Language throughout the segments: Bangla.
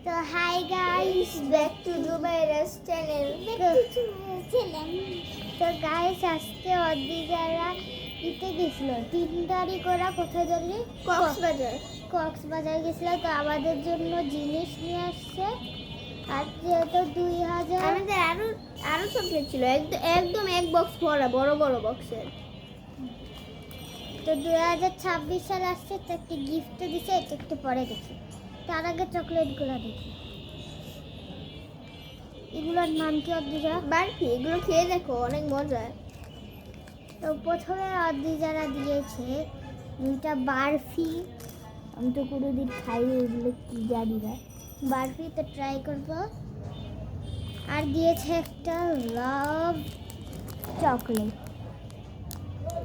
তো hi guys, back to Zubaira's channel. তো গাইস, আজকে অদ্রিজারা ইতে গেছিল 3 তারিখ। ওরা কোথায় জানি কক্সবাজার গেছিল। তো আমাদের জন্য জিনিস নিয়ে আসছে। আর যেহেতু 2000 আমাদের আরো চকলেট ছিল, একদম এক বক্স ভরা, বড় বড় বক্সের। তো 2026 সাল আসছে, তো একটা গিফট দিছে। এটা একটু পরে দেখি, তার আগে চকলেটগুলো দেখি। এগুলোর নাম কি অদ্রিজা? বারফি। এগুলো খেয়ে দেখো, অনেক মজা। তো প্রথমে অদ্রিজারা দিয়েছে দুইটা বারফি। আমি তো কোনোদিন খাইনি, এগুলো কি জানি না। বারফি তো ট্রাই করবো। আর দিয়েছে একটা লাভ চকলেট।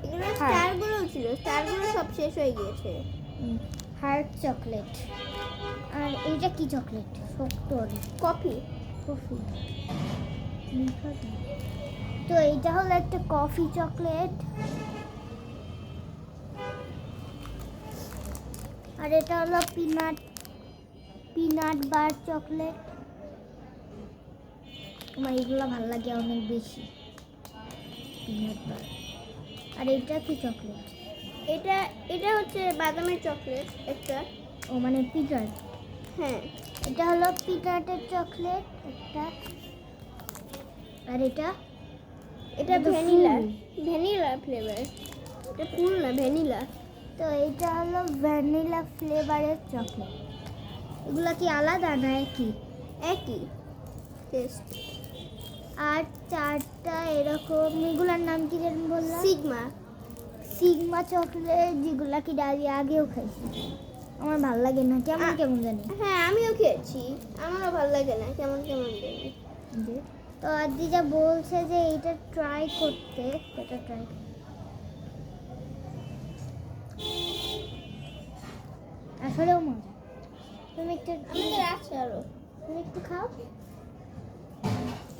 এগুলো স্টারগুলো ছিল, স্টারগুলো সব শেষ হয়ে গিয়েছে। Heart chocolate. আর এইটা কি চকলেট? শক্ত কফি। কফি। তো এইটা হলো একটা কফি চকলেট। আর এটা হলো পিনাট বার চকলেট। আমার এগুলো ভালো লাগে অনেক বেশি, পিনাট বার। আর এটা কি চকলেট? এটা হচ্ছে বাদামের চকলেট একটা। ও মানে পিনাট। হ্যাঁ, এটা হলো পিনাটের চকলেট একটা। আর এটা তো ভ্যানিলা ফ্লেভার। এটা ফুল না, ভ্যানিলা। তো এটা হলো ভ্যানিলা ফ্লেভারের চকলেট। এগুলা কি আলাদা না একই? একই টেস্ট। আর চারটা এরকম, এগুলার নাম কি যেন বললাম? সিগমা চকলেট, যেগুলা কি ডালি আগেও খাইছি। আমার ভালো লাগে না, কেমন জানি। হ্যাঁ, আমিও খেয়েছি, আমারও ভালো লাগে না, কেমন জানি। তো আদিজা বলছে যে এটা ট্রাই করতে। এটা ট্রাই আসলেও মজা। তুমি একটু খাও।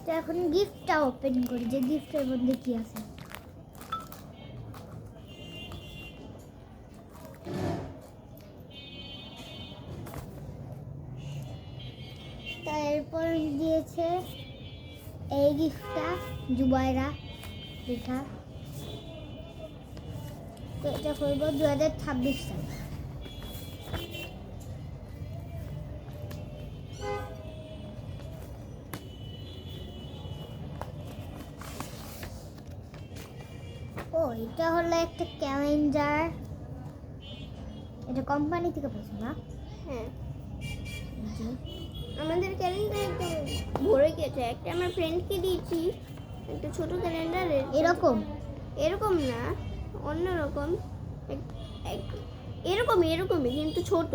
তো এখন গিফটটা ওপেন করি, যে গিফটের মধ্যে কি আছে। তা এরপর দিয়েছে এই গিফটটা, জুবাইরা লেখা। তো এটা করব 2026 সালে। ও, এটা হলো একটা ক্যালেন্ডার। এটা কোম্পানি থেকে পেয়েছো না? হ্যাঁ, আমাদের ক্যালেন্ডার একদম ভরে গেছে। একটা আমার ফ্রেন্ডকে দিয়েছি, একটা ছোট ক্যালেন্ডার। এরকম না, অন্যরকম। এরকমই কিন্তু ছোট।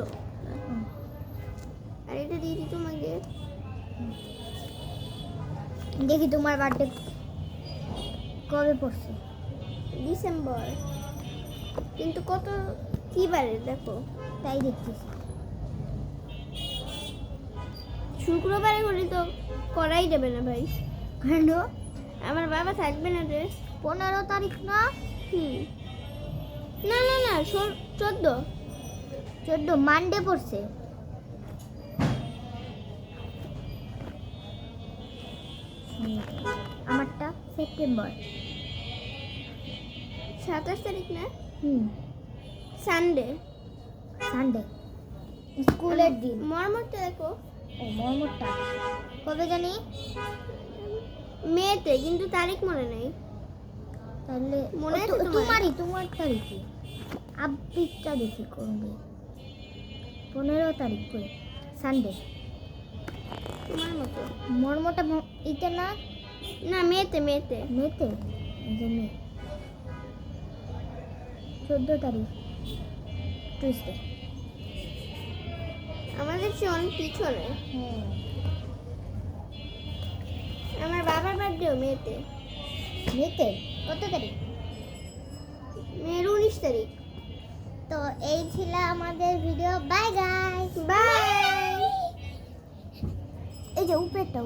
আর এটা দিয়েছি তোমাকে। দেখি তোমার বার্থডে কবে পড়ছে? ডিসেম্বর, কিন্তু কি বারে দেখো। তাই দেখতেছি। শুক্রবারে হলে তো করাই যাবে না ভাই। কেন? আমার বাবা থাকবে না রে। 15 তারিখ না? না 14 মানডে পড়ছে। আমারটা সেপ্টেম্বর 27 তারিখ না? সানডে স্কুলের দিন। মর্মরটা দেখো। ও, মর্মরটা কবে জানি? মেতে, কিন্তু তারিখ মনে নেই। তাহলে মনে আছে তোমার তারিখে আবৃত্তিটা দেখি করবে। 15 তারিখ করে সানডে। তোমার মতো মর্মটা এটা না? মেতে এই যে মে 14 তারিখ টুইসডে। আমাদের চেয়ে অনেক পিছনে। আমার বাবার বার্থডেও মেতে। কত তারিখ? মেয়ের 19 তারিখ। তো এই ছিল আমাদের ভিডিও। Bye guys, by. এই যে উপরেরটা